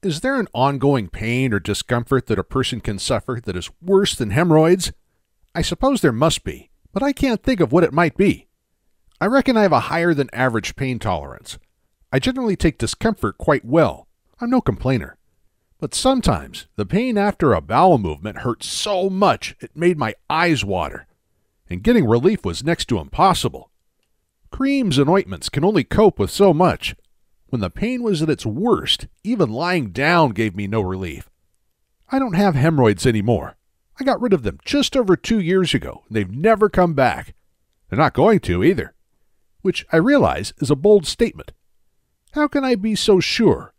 Is there an ongoing pain or discomfort that a person can suffer that is worse than hemorrhoids? I suppose there must be, but I can't think of what it might be. I reckon I have a higher than average pain tolerance. I generally take discomfort quite well. I'm no complainer. But sometimes the pain after a bowel movement hurt so much it made my eyes water, and getting relief was next to impossible. Creams and ointments can only cope with so much. When the pain was at its worst, even lying down gave me no relief. I don't have hemorrhoids anymore. I got rid of them just over 2 years ago, and they've never come back. They're not going to either, which I realize is a bold statement. How can I be so sure?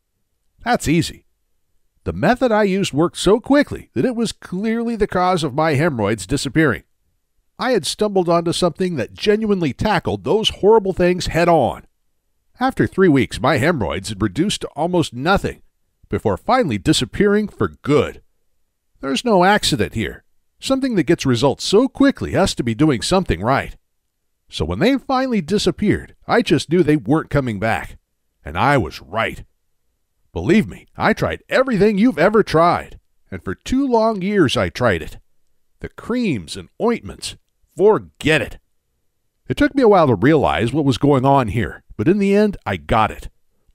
That's easy. The method I used worked so quickly that it was clearly the cause of my hemorrhoids disappearing. I had stumbled onto something that genuinely tackled those horrible things head on. After 3 weeks, my hemorrhoids had reduced to almost nothing, before finally disappearing for good. There's no accident here. Something that gets results so quickly has to be doing something right. So when they finally disappeared, I just knew they weren't coming back. And I was right. Believe me, I tried everything you've ever tried, and for 2 long years I tried it. The creams and ointments, forget it. It took me a while to realize what was going on here, but in the end, I got it.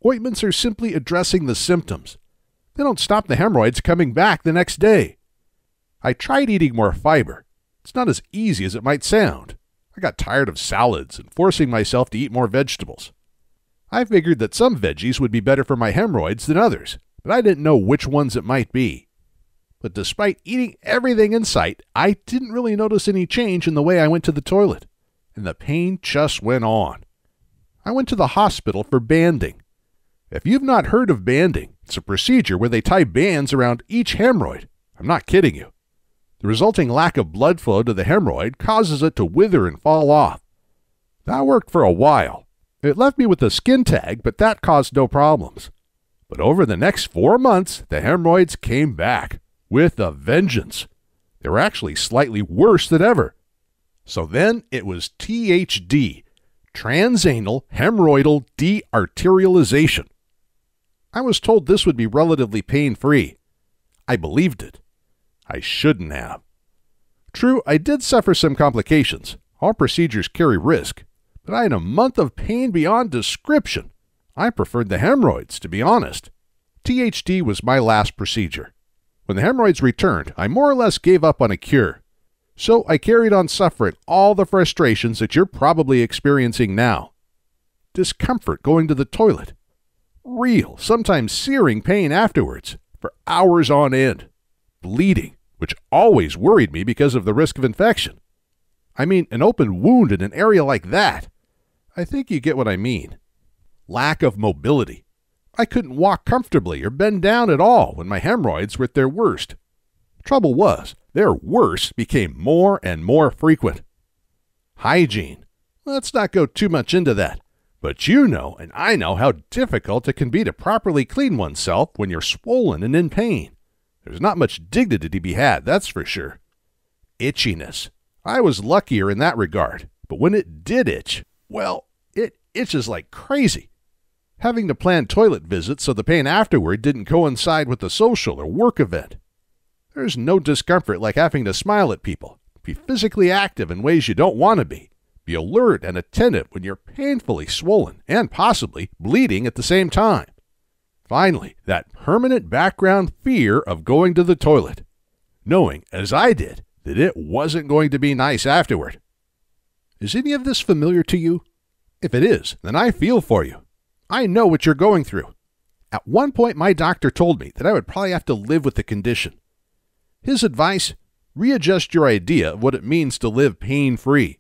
Ointments are simply addressing the symptoms. They don't stop the hemorrhoids coming back the next day. I tried eating more fiber. It's not as easy as it might sound. I got tired of salads and forcing myself to eat more vegetables. I figured that some veggies would be better for my hemorrhoids than others, but I didn't know which ones it might be. But despite eating everything in sight, I didn't really notice any change in the way I went to the toilet, and the pain just went on. I went to the hospital for banding. If you've not heard of banding, it's a procedure where they tie bands around each hemorrhoid. I'm not kidding you. The resulting lack of blood flow to the hemorrhoid causes it to wither and fall off. That worked for a while. It left me with a skin tag, but that caused no problems. But over the next 4 months, the hemorrhoids came back with a vengeance. They were actually slightly worse than ever. So then it was THD, transanal hemorrhoidal dearterialization. I was told this would be relatively pain-free. I believed it. I shouldn't have. True, I did suffer some complications. All procedures carry risk. But I had a month of pain beyond description. I preferred the hemorrhoids, to be honest. THD was my last procedure. When the hemorrhoids returned, I more or less gave up on a cure. So I carried on suffering all the frustrations that you're probably experiencing now. Discomfort going to the toilet. Real, sometimes searing pain afterwards, for hours on end. Bleeding, which always worried me because of the risk of infection. I mean, an open wound in an area like that. I think you get what I mean. Lack of mobility. I couldn't walk comfortably or bend down at all when my hemorrhoids were at their worst. Trouble was, their worst became more and more frequent. Hygiene. Let's not go too much into that. But you know and I know how difficult it can be to properly clean oneself when you're swollen and in pain. There's not much dignity to be had, that's for sure. Itchiness. I was luckier in that regard, but when it did itch, well, it itches like crazy. Having to plan toilet visits so the pain afterward didn't coincide with the social or work event. There's no discomfort like having to smile at people, be physically active in ways you don't want to be alert and attentive when you're painfully swollen and possibly bleeding at the same time. Finally, that permanent background fear of going to the toilet, knowing, as I did, that it wasn't going to be nice afterward. Is any of this familiar to you? If it is, then I feel for you. I know what you're going through. At one point, my doctor told me that I would probably have to live with the condition. His advice, readjust your idea of what it means to live pain-free.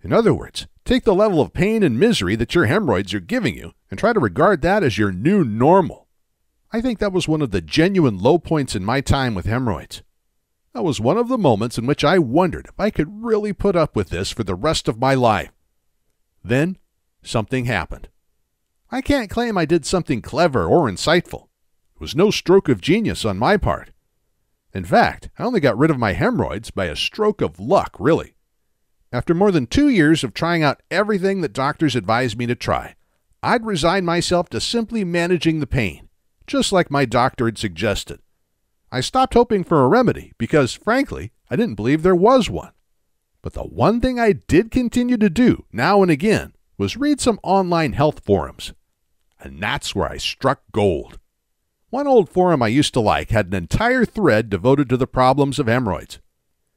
In other words, take the level of pain and misery that your hemorrhoids are giving you and try to regard that as your new normal. I think that was one of the genuine low points in my time with hemorrhoids. That was one of the moments in which I wondered if I could really put up with this for the rest of my life. Then, something happened. I can't claim I did something clever or insightful. It was no stroke of genius on my part. In fact, I only got rid of my hemorrhoids by a stroke of luck, really. After more than 2 years of trying out everything that doctors advised me to try, I'd resigned myself to simply managing the pain, just like my doctor had suggested. I stopped hoping for a remedy because, frankly, I didn't believe there was one. But the one thing I did continue to do now and again was read some online health forums. And that's where I struck gold. One old forum I used to like had an entire thread devoted to the problems of hemorrhoids.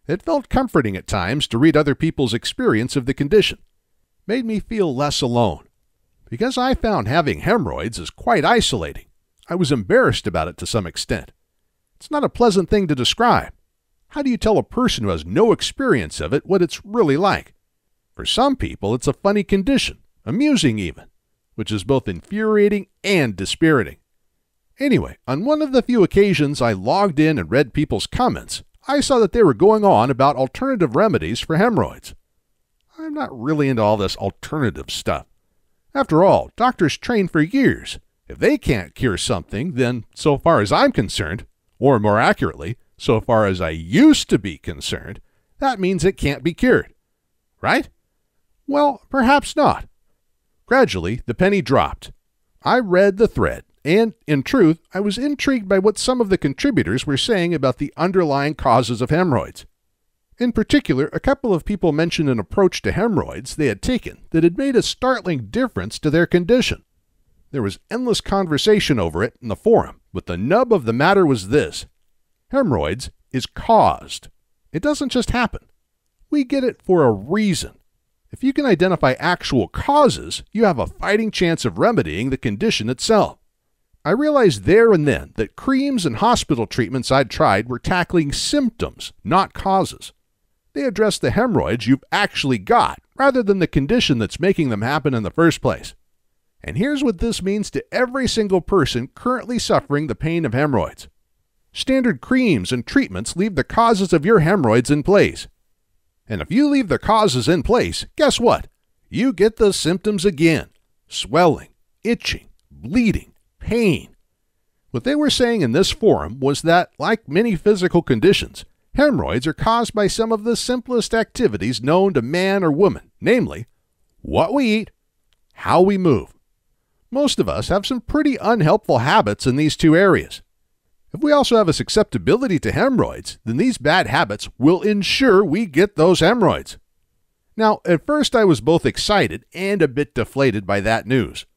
It felt comforting at times to read other people's experience of the condition. Made me feel less alone. Because I found having hemorrhoids is quite isolating. I was embarrassed about it to some extent. It's not a pleasant thing to describe. How do you tell a person who has no experience of it what it's really like? For some people, it's a funny condition, amusing even, which is both infuriating and dispiriting. Anyway, on one of the few occasions I logged in and read people's comments, I saw that they were going on about alternative remedies for hemorrhoids. I'm not really into all this alternative stuff. After all, doctors train for years. If they can't cure something, then, so far as I'm concerned, or more accurately, so far as I used to be concerned, that means it can't be cured. Right? Well, perhaps not. Gradually, the penny dropped. I read the thread, and, in truth, I was intrigued by what some of the contributors were saying about the underlying causes of hemorrhoids. In particular, a couple of people mentioned an approach to hemorrhoids they had taken that had made a startling difference to their condition. There was endless conversation over it in the forum, but the nub of the matter was this. Hemorrhoids is caused. It doesn't just happen. We get it for a reason. If you can identify actual causes, you have a fighting chance of remedying the condition itself. I realized there and then that creams and hospital treatments I'd tried were tackling symptoms, not causes. They addressed the hemorrhoids you've actually got, rather than the condition that's making them happen in the first place. And here's what this means to every single person currently suffering the pain of hemorrhoids. Standard creams and treatments leave the causes of your hemorrhoids in place. And if you leave the causes in place, guess what? You get the symptoms again. Swelling, itching, bleeding, pain. What they were saying in this forum was that, like many physical conditions, hemorrhoids are caused by some of the simplest activities known to man or woman, namely, what we eat, how we move. Most of us have some pretty unhelpful habits in these two areas. If we also have a susceptibility to hemorrhoids, then these bad habits will ensure we get those hemorrhoids. Now, at first I was both excited and a bit deflated by that news.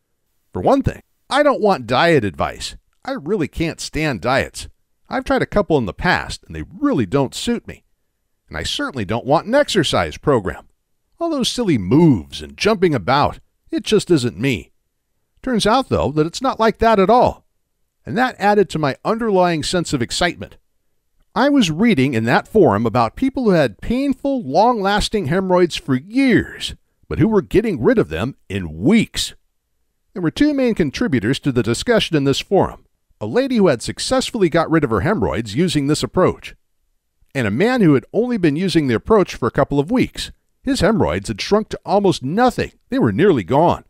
For one thing, I don't want diet advice. I really can't stand diets. I've tried a couple in the past, and they really don't suit me. And I certainly don't want an exercise program. All those silly moves and jumping about, it just isn't me. Turns out, though, that it's not like that at all. And that added to my underlying sense of excitement. I was reading in that forum about people who had painful, long-lasting hemorrhoids for years, but who were getting rid of them in weeks. There were two main contributors to the discussion in this forum. A lady who had successfully got rid of her hemorrhoids using this approach, and a man who had only been using the approach for a couple of weeks. His hemorrhoids had shrunk to almost nothing. They were nearly gone.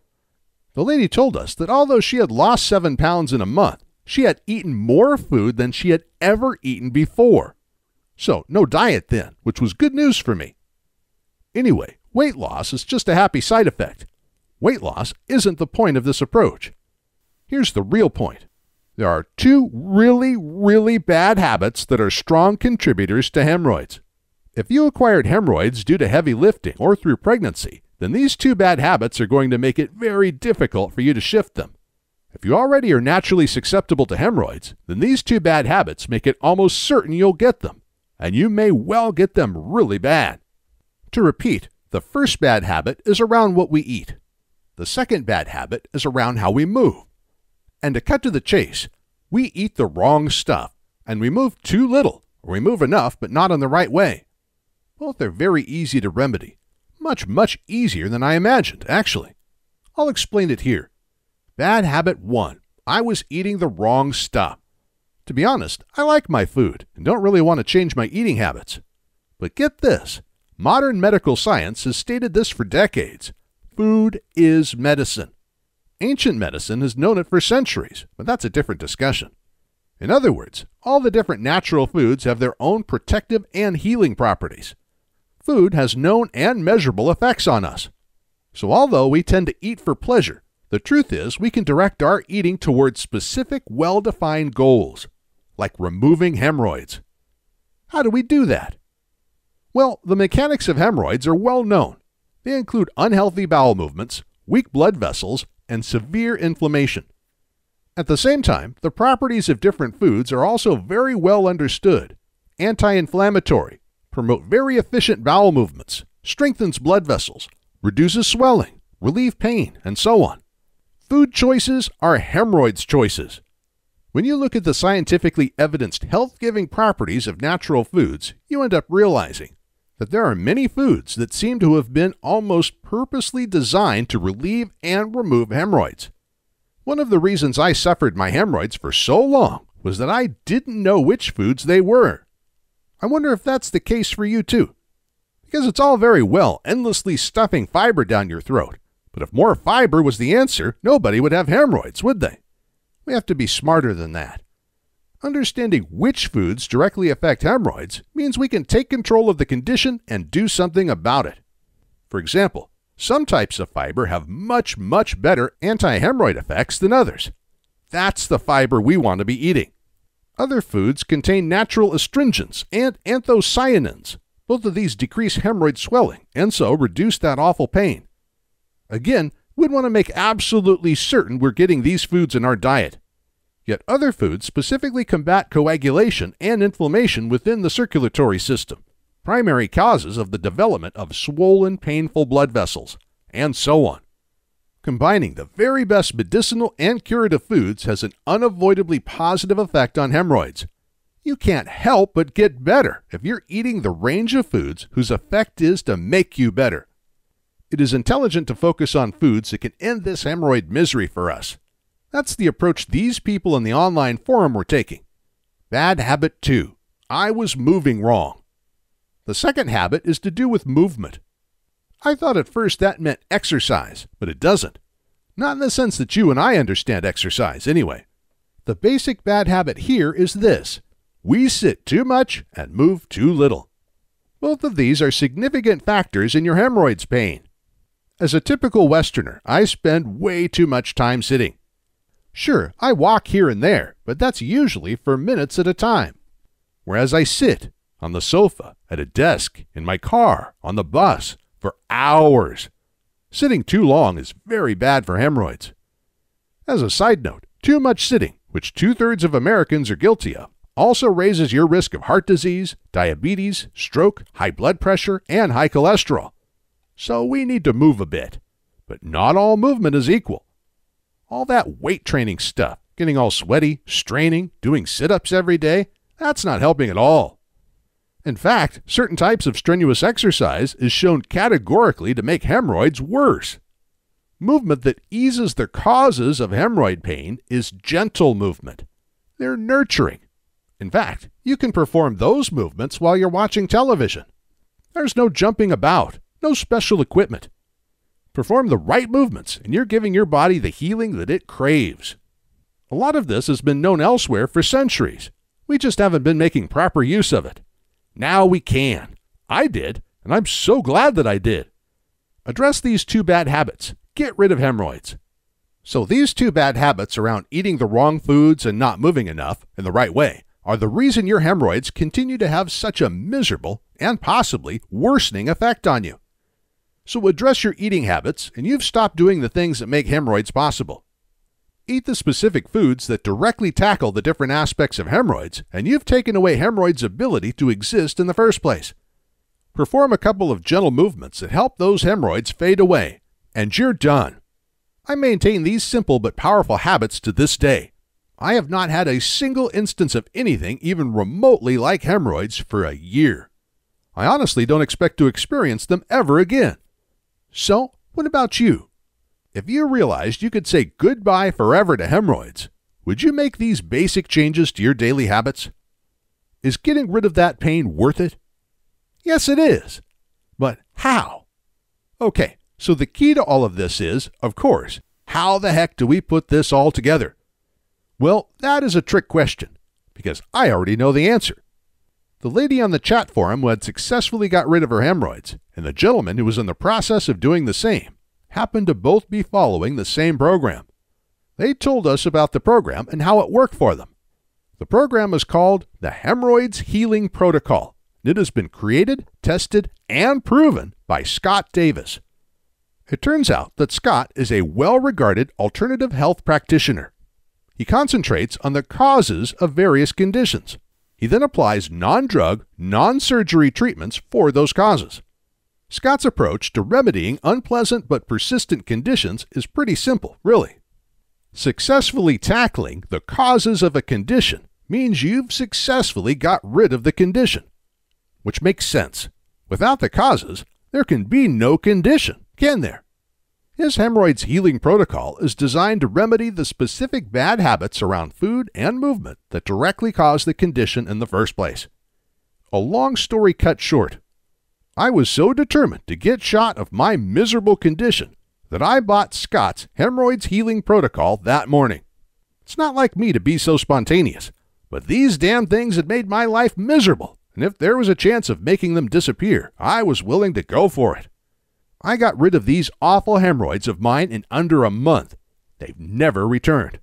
The lady told us that although she had lost 7 pounds in a month, she had eaten more food than she had ever eaten before. So, no diet then, which was good news for me. Anyway, weight loss is just a happy side effect. Weight loss isn't the point of this approach. Here's the real point. There are two really, really bad habits that are strong contributors to hemorrhoids. If you acquired hemorrhoids due to heavy lifting or through pregnancy, then these two bad habits are going to make it very difficult for you to shift them. If you already are naturally susceptible to hemorrhoids, then these two bad habits make it almost certain you'll get them, and you may well get them really bad. To repeat, the first bad habit is around what we eat. The second bad habit is around how we move. And to cut to the chase, we eat the wrong stuff, and we move too little, or we move enough but not in the right way. Both are very easy to remedy. Much, much easier than I imagined, actually. I'll explain it here. Bad habit 1. I was eating the wrong stuff. To be honest, I like my food and don't really want to change my eating habits. But get this. Modern medical science has stated this for decades. Food is medicine. Ancient medicine has known it for centuries, but that's a different discussion. In other words, all the different natural foods have their own protective and healing properties. Food has known and measurable effects on us. So although we tend to eat for pleasure, The truth is, we can direct our eating towards specific, well-defined goals, like removing hemorrhoids. How do we do that? Well, the mechanics of hemorrhoids are well known. They include unhealthy bowel movements, weak blood vessels, and severe inflammation. At the same time, the properties of different foods are also very well understood. Anti-inflammatory, promote very efficient bowel movements, strengthens blood vessels, reduces swelling, relieve pain, and so on. Food choices are hemorrhoids choices. When you look at the scientifically evidenced health-giving properties of natural foods, you end up realizing that there are many foods that seem to have been almost purposely designed to relieve and remove hemorrhoids. One of the reasons I suffered my hemorrhoids for so long was that I didn't know which foods they were. I wonder if that's the case for you too. Because it's all very well endlessly stuffing fiber down your throat, but if more fiber was the answer, nobody would have hemorrhoids, would they? We have to be smarter than that. Understanding which foods directly affect hemorrhoids means we can take control of the condition and do something about it. For example, some types of fiber have much better anti-hemorrhoid effects than others. That's the fiber we want to be eating. Other foods contain natural astringents and anthocyanins. Both of these decrease hemorrhoid swelling and so reduce that awful pain. Again, we'd want to make absolutely certain we're getting these foods in our diet. Yet other foods specifically combat coagulation and inflammation within the circulatory system, primary causes of the development of swollen, painful blood vessels, and so on. Combining the very best medicinal and curative foods has an unavoidably positive effect on hemorrhoids. You can't help but get better if you're eating the range of foods whose effect is to make you better. It is intelligent to focus on foods that can end this hemorrhoid misery for us. That's the approach these people in the online forum were taking. Bad habit 2. I was moving wrong. The second habit is to do with movement. I thought at first that meant exercise, but it doesn't. Not in the sense that you and I understand exercise, anyway. The basic bad habit here is this. We sit too much and move too little. Both of these are significant factors in your hemorrhoids pain. As a typical Westerner, I spend way too much time sitting. Sure, I walk here and there, but that's usually for minutes at a time. Whereas I sit on the sofa, at a desk, in my car, on the bus, for hours. Sitting too long is very bad for hemorrhoids. As a side note, too much sitting, which 2/3 of Americans are guilty of, also raises your risk of heart disease, diabetes, stroke, high blood pressure, and high cholesterol. So we need to move a bit. But not all movement is equal. All that weight training stuff, getting all sweaty, straining, doing sit-ups every day, that's not helping at all. In fact, certain types of strenuous exercise is shown categorically to make hemorrhoids worse. Movement that eases the causes of hemorrhoid pain is gentle movement. They're nurturing. In fact, you can perform those movements while you're watching television. There's no jumping about, no special equipment. Perform the right movements, and you're giving your body the healing that it craves. A lot of this has been known elsewhere for centuries. We just haven't been making proper use of it. Now we can. I did, and I'm so glad that I did. Address these 2 bad habits. Get rid of hemorrhoids. So these 2 bad habits around eating the wrong foods and not moving enough in the right way are the reason your hemorrhoids continue to have such a miserable and possibly worsening effect on you. So address your eating habits, and you've stopped doing the things that make hemorrhoids possible. Eat the specific foods that directly tackle the different aspects of hemorrhoids, and you've taken away hemorrhoids' ability to exist in the first place. Perform a couple of gentle movements that help those hemorrhoids fade away, and you're done. I maintain these simple but powerful habits to this day. I have not had a single instance of anything even remotely like hemorrhoids for a year. I honestly don't expect to experience them ever again. So, what about you? If you realized you could say goodbye forever to hemorrhoids, would you make these basic changes to your daily habits? Is getting rid of that pain worth it? Yes, it is. But how? Okay, so the key to all of this is, of course, how the heck do we put this all together? Well, that is a trick question, because I already know the answer. The lady on the chat forum who had successfully got rid of her hemorrhoids, and the gentleman who was in the process of doing the same, happened to both be following the same program. They told us about the program and how it worked for them. The program is called the Hemorrhoids Healing Protocol. It has been created, tested, and proven by Scott Davis. It turns out that Scott is a well-regarded alternative health practitioner. He concentrates on the causes of various conditions. He then applies non-drug, non-surgery treatments for those causes. Scott's approach to remedying unpleasant but persistent conditions is pretty simple, really. Successfully tackling the causes of a condition means you've successfully got rid of the condition. Which makes sense. Without the causes, there can be no condition, can there? His Hemorrhoids Healing Protocol is designed to remedy the specific bad habits around food and movement that directly cause the condition in the first place. A long story cut short, I was so determined to get shot of my miserable condition that I bought Scott's Hemorrhoids Healing Protocol that morning. It's not like me to be so spontaneous, but these damn things had made my life miserable, and if there was a chance of making them disappear, I was willing to go for it. I got rid of these awful hemorrhoids of mine in under a month. They've never returned.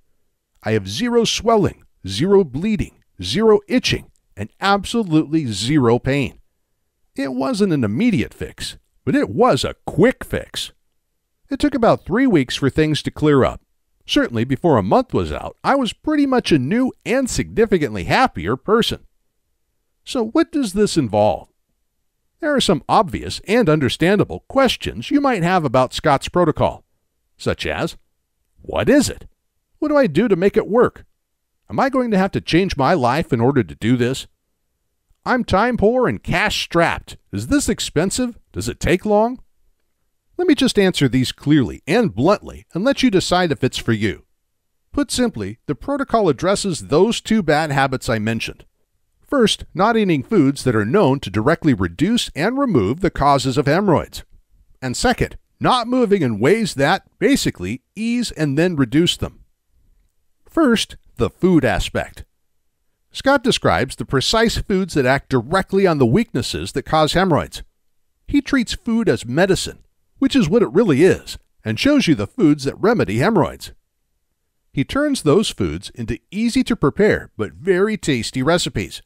I have zero swelling, zero bleeding, zero itching, and absolutely zero pain. It wasn't an immediate fix, but it was a quick fix. It took about 3 weeks for things to clear up. Certainly before a month was out, I was pretty much a new and significantly happier person. So what does this involve? There are some obvious and understandable questions you might have about Scott's protocol, such as, what is it? What do I do to make it work? Am I going to have to change my life in order to do this? I'm time poor and cash strapped. Is this expensive? Does it take long? Let me just answer these clearly and bluntly and let you decide if it's for you. Put simply, the protocol addresses those 2 bad habits I mentioned. First, not eating foods that are known to directly reduce and remove the causes of hemorrhoids. And second, not moving in ways that, basically, ease and then reduce them. First, the food aspect. Scott describes the precise foods that act directly on the weaknesses that cause hemorrhoids. He treats food as medicine, which is what it really is, and shows you the foods that remedy hemorrhoids. He turns those foods into easy-to-prepare but very tasty recipes.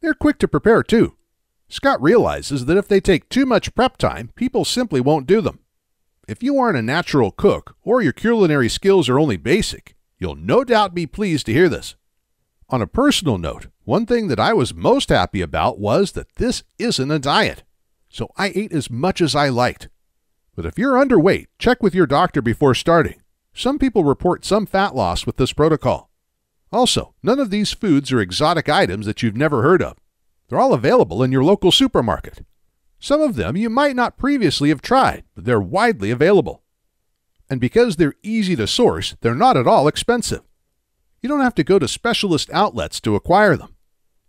They're quick to prepare, too. Scott realizes that if they take too much prep time, people simply won't do them. If you aren't a natural cook or your culinary skills are only basic, you'll no doubt be pleased to hear this. On a personal note, one thing that I was most happy about was that this isn't a diet, so I ate as much as I liked. But if you're underweight, check with your doctor before starting. Some people report some fat loss with this protocol. Also, none of these foods are exotic items that you've never heard of. They're all available in your local supermarket. Some of them you might not previously have tried, but they're widely available. And because they're easy to source, they're not at all expensive. You don't have to go to specialist outlets to acquire them.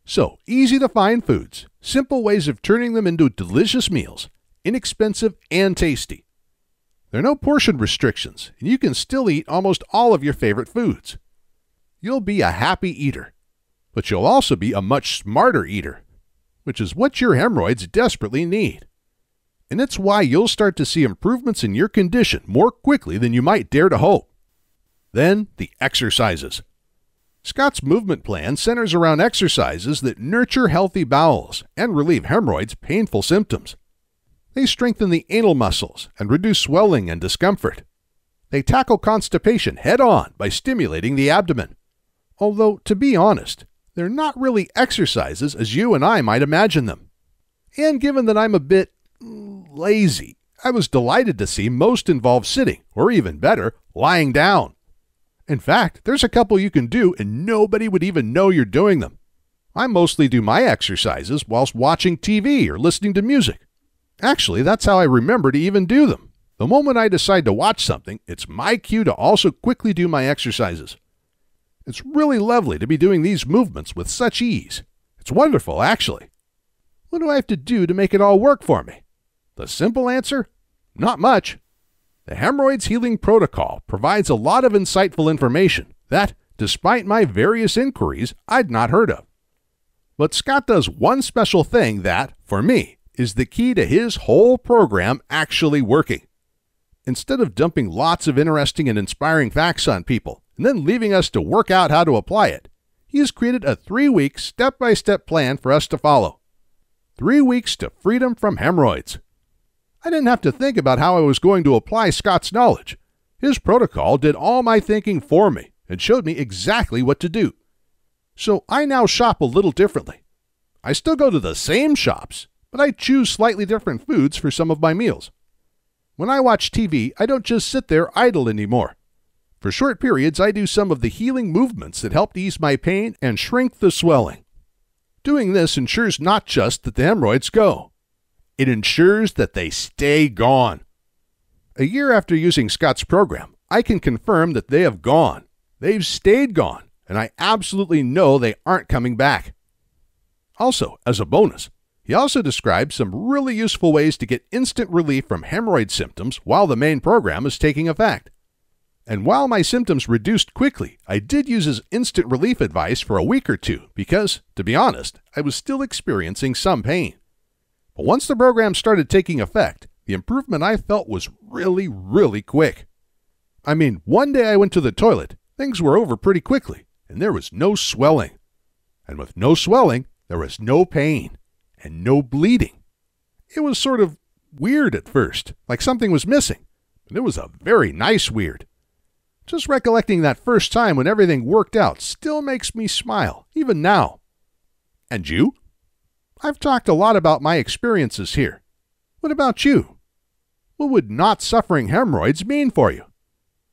So, easy to find foods, simple ways of turning them into delicious meals, inexpensive and tasty. There are no portion restrictions, and you can still eat almost all of your favorite foods. You'll be a happy eater, but you'll also be a much smarter eater, which is what your hemorrhoids desperately need. And it's why you'll start to see improvements in your condition more quickly than you might dare to hope. Then, the exercises. Scott's movement plan centers around exercises that nurture healthy bowels and relieve hemorrhoids' painful symptoms. They strengthen the anal muscles and reduce swelling and discomfort. They tackle constipation head-on by stimulating the abdomen. Although, to be honest, they're not really exercises as you and I might imagine them. And given that I'm a bit lazy, I was delighted to see most involve sitting, or even better, lying down. In fact, there's a couple you can do and nobody would even know you're doing them. I mostly do my exercises whilst watching TV or listening to music. Actually, that's how I remember to even do them. The moment I decide to watch something, it's my cue to also quickly do my exercises. It's really lovely to be doing these movements with such ease. It's wonderful, actually. What do I have to do to make it all work for me? The simple answer? Not much. The Hemorrhoids Healing Protocol provides a lot of insightful information that, despite my various inquiries, I'd not heard of. But Scott does one special thing that, for me, is the key to his whole program actually working. Instead of dumping lots of interesting and inspiring facts on people and then leaving us to work out how to apply it, he has created a 3-week step-by-step plan for us to follow. 3 weeks to freedom from hemorrhoids. I didn't have to think about how I was going to apply Scott's knowledge. His protocol did all my thinking for me and showed me exactly what to do. So I now shop a little differently. I still go to the same shops, but I choose slightly different foods for some of my meals. When I watch TV, I don't just sit there idle anymore. For short periods, I do some of the healing movements that help ease my pain and shrink the swelling. Doing this ensures not just that the hemorrhoids go, it ensures that they stay gone. A year after using Scott's program, I can confirm that they have gone. They've stayed gone, and I absolutely know they aren't coming back. Also, as a bonus, he also describes some really useful ways to get instant relief from hemorrhoid symptoms while the main program is taking effect. And while my symptoms reduced quickly, I did use his instant relief advice for a week or two because, to be honest, I was still experiencing some pain. But once the program started taking effect, the improvement I felt was really, really quick. I mean, one day I went to the toilet, things were over pretty quickly, and there was no swelling. And with no swelling, there was no pain and no bleeding. It was sort of weird at first, like something was missing, but it was a very nice weird. Just recollecting that first time when everything worked out still makes me smile, even now. And you? I've talked a lot about my experiences here. What about you? What would not suffering hemorrhoids mean for you?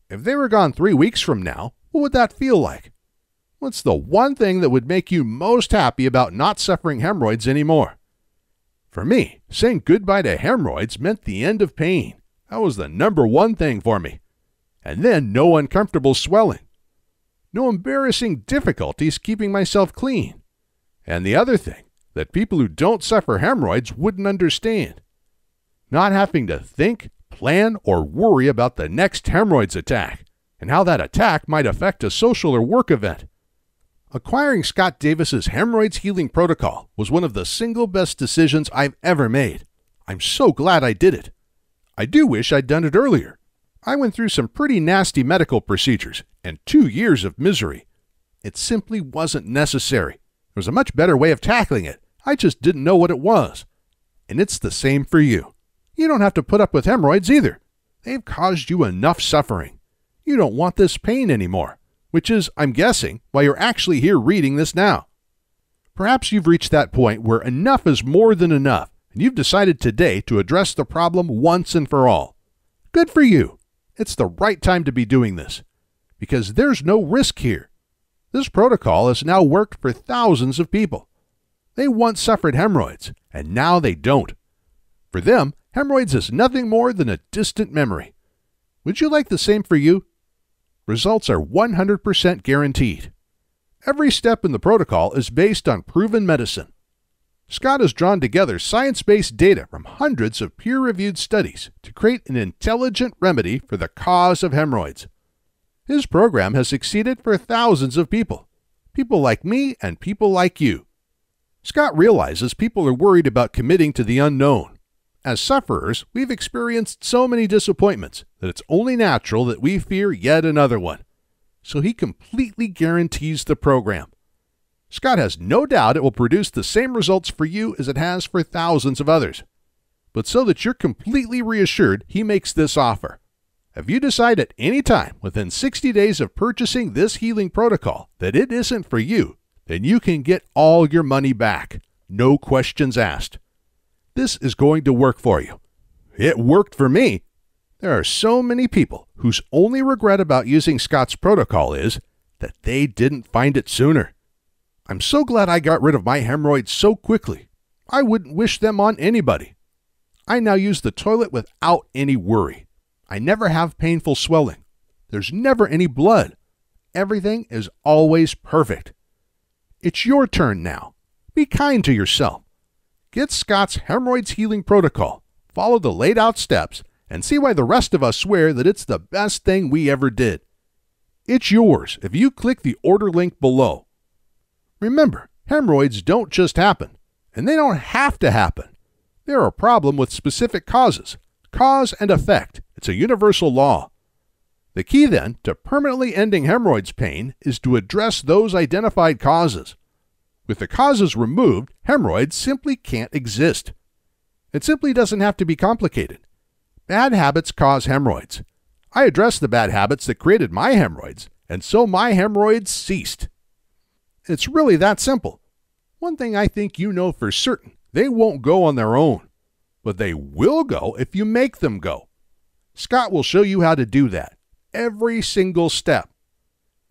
If they were gone 3 weeks from now, what would that feel like? What's the one thing that would make you most happy about not suffering hemorrhoids anymore? For me, saying goodbye to hemorrhoids meant the end of pain. That was the #1 thing for me. And then no uncomfortable swelling. No embarrassing difficulties keeping myself clean. And the other thing that people who don't suffer hemorrhoids wouldn't understand. Not having to think, plan, or worry about the next hemorrhoids attack and how that attack might affect a social or work event. Acquiring Scott Davis's Hemorrhoids Healing Protocol was one of the single best decisions I've ever made. I'm so glad I did it. I do wish I'd done it earlier. I went through some pretty nasty medical procedures and 2 years of misery. It simply wasn't necessary. There was a much better way of tackling it. I just didn't know what it was. And it's the same for you. You don't have to put up with hemorrhoids either. They've caused you enough suffering. You don't want this pain anymore, which is, I'm guessing, why you're actually here reading this now. Perhaps you've reached that point where enough is more than enough, and you've decided today to address the problem once and for all. Good for you. It's the right time to be doing this, because there's no risk here. This protocol has now worked for thousands of people. They once suffered hemorrhoids, and now they don't. For them, hemorrhoids is nothing more than a distant memory. Would you like the same for you? Results are 100% guaranteed. Every step in the protocol is based on proven medicine. Scott has drawn together science-based data from hundreds of peer-reviewed studies to create an intelligent remedy for the cause of hemorrhoids. His program has succeeded for thousands of people like me and people like you. Scott realizes people are worried about committing to the unknown. As sufferers, we've experienced so many disappointments that it's only natural that we fear yet another one. So he completely guarantees the program. Scott has no doubt it will produce the same results for you as it has for thousands of others. But so that you're completely reassured, he makes this offer. If you decide at any time within 60 days of purchasing this healing protocol that it isn't for you, then you can get all your money back. No questions asked. This is going to work for you. It worked for me. There are so many people whose only regret about using Scott's protocol is that they didn't find it sooner. I'm so glad I got rid of my hemorrhoids so quickly. I wouldn't wish them on anybody. I now use the toilet without any worry. I never have painful swelling. There's never any blood. Everything is always perfect. It's your turn now. Be kind to yourself. Get Scott's Hemorrhoids Healing Protocol, follow the laid out steps, and see why the rest of us swear that it's the best thing we ever did. It's yours if you click the order link below. Remember, hemorrhoids don't just happen, and they don't have to happen. They're a problem with specific causes. Cause and effect It's a universal law. The key, then, to permanently ending hemorrhoids pain is to address those identified causes. With the causes removed, hemorrhoids simply can't exist. It simply doesn't have to be complicated. Bad habits cause hemorrhoids. I addressed the bad habits that created my hemorrhoids, and so my hemorrhoids ceased. It's really that simple. One thing I think you know for certain, they won't go on their own, but they will go if you make them go. Scott will show you how to do that, every single step.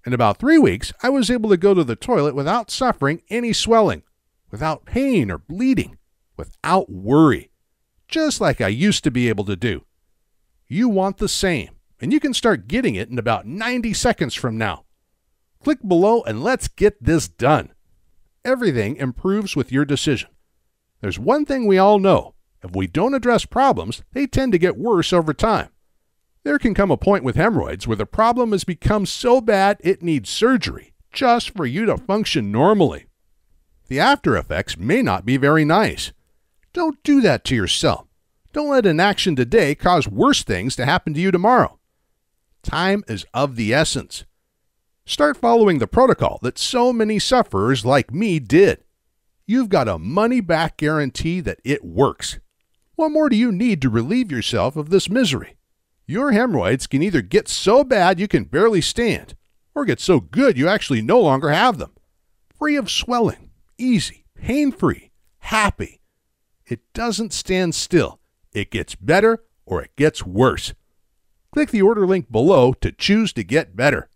In about 3 weeks, I was able to go to the toilet without suffering any swelling, without pain or bleeding, without worry, just like I used to be able to do. You want the same, and you can start getting it in about 90 seconds from now. Click below and let's get this done. Everything improves with your decision. There's one thing we all know. If we don't address problems, they tend to get worse over time. There can come a point with hemorrhoids where the problem has become so bad it needs surgery just for you to function normally. The after effects may not be very nice. Don't do that to yourself. Don't let inaction today cause worse things to happen to you tomorrow. Time is of the essence. Start following the protocol that so many sufferers like me did. You've got a money-back guarantee that it works. What more do you need to relieve yourself of this misery? Your hemorrhoids can either get so bad you can barely stand, or get so good you actually no longer have them. Free of swelling, easy, pain-free, happy. It doesn't stand still. It gets better or it gets worse. Click the order link below to choose to get better.